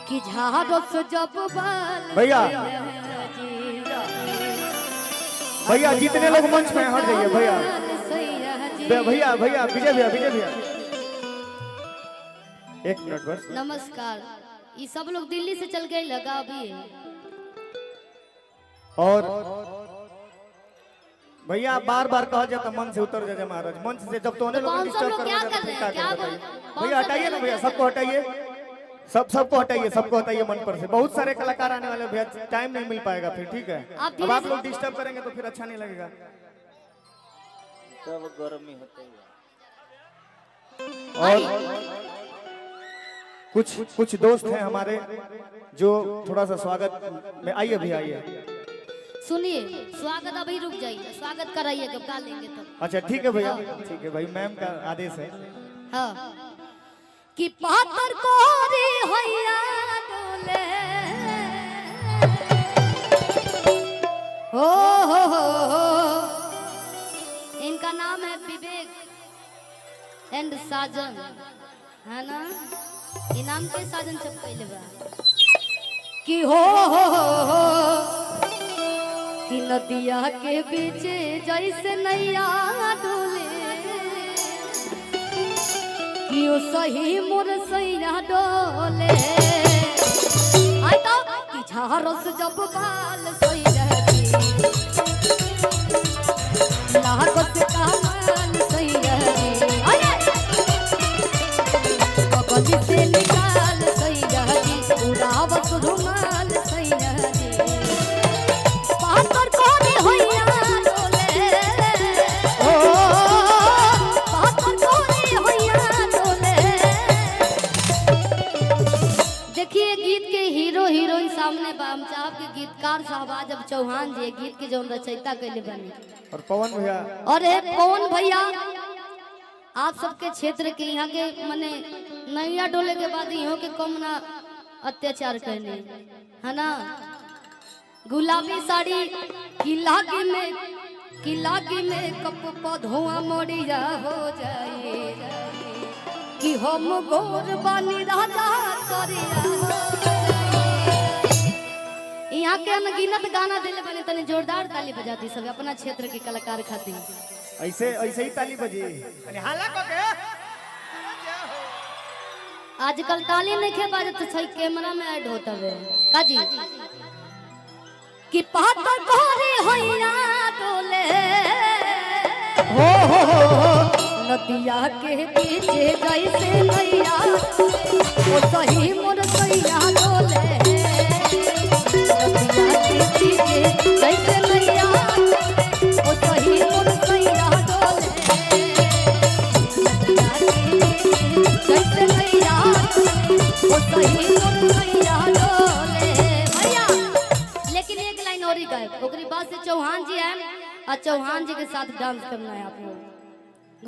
कि झाड़स जब बाल भैया भैया जितने लोग मंच में हट जाइए भैया भैया भैया विजय भैया एक मिनट बस। नमस्कार। ये सब लोग दिल्ली से चल गए लगा अभी। और भैया बार बार कहा जाता मन से उतर जाए महाराज, मंच से जब तो लोग डिस्टर्ब कर भैया हटाइए ना भैया, सबको हटाइए, सबको हटाइए, सबको हटाइए मन पर से। बहुत सारे कलाकार आने वाले भैया, टाइम नहीं मिल पाएगा फिर, ठीक है? अब आप लोग डिस्टर्ब करेंगे तो फिर अच्छा नहीं लगेगा। तब गर्मी होती है। और कुछ दोस्त हैं हमारे जो थोड़ा सा स्वागत में आइए भी आइए। सुनिए, स्वागत अभी रुक जाइए, स्वागत कराइए कब का लेंगे तो। अच्छा ठीक है भैया, ठीक है भाई, मैम का आदेश है। हाँ कि पातर कोरी हैया डोले हो। इनका नाम है विवेक एंड साजन, है ना? इनाम के साजन चपकैले बा कि हो कि नदिया के बीच जैसे नैया डोले कि ओ सही मोर सैया डोले। आई तो कि झारस जब बाल सैया लागत कामन सैया ककली से निकाल सैया उड़ावत रुमाल सैया पातर कोरी होइया डोले ओ पातर कोरी होइया डोले। देखिए गीत के हीरो हीरोइन सामने बाम साहब के गीतकार साहब जब चौहान जी गीत के जो रचयिता कैले बने, और पवन भैया, और पवन भैया आप सबके क्षेत्र के यहाँ के मने नैया डोले के बाद यहाँ के कम ना अत्याचार करने, है ना? गुलाबी साड़ी किलागी में कप पौधुआ मोड़िया हो जाए कि हम गोर बानी राजा करिया हो जाए। यहाँ के अनगिनत गाना दिले बने, तने जोरदार ताली बजाती सब अपना क्षेत्र के कलाकार खातिर। ऐसे ही ताली बजी आजकल ताली नहीं खे बाजत छै, कैमरा में ऐड होता है काजी कि पातर कोरी होइया डोले हो नदिया के बीच जैसे नैया ओ सही मोर सैया डोले नदिया के बीच जैसे नैया ओ सही मोर सैया डोले नदिया के बीच जैसे नैया ओ सही मोर सैया डोले। भैया लेकिन एक लाइन और ही गायब, ओकरी बाद से चौहान जी आए और चौहान जी के साथ डांस करना है आप लोग।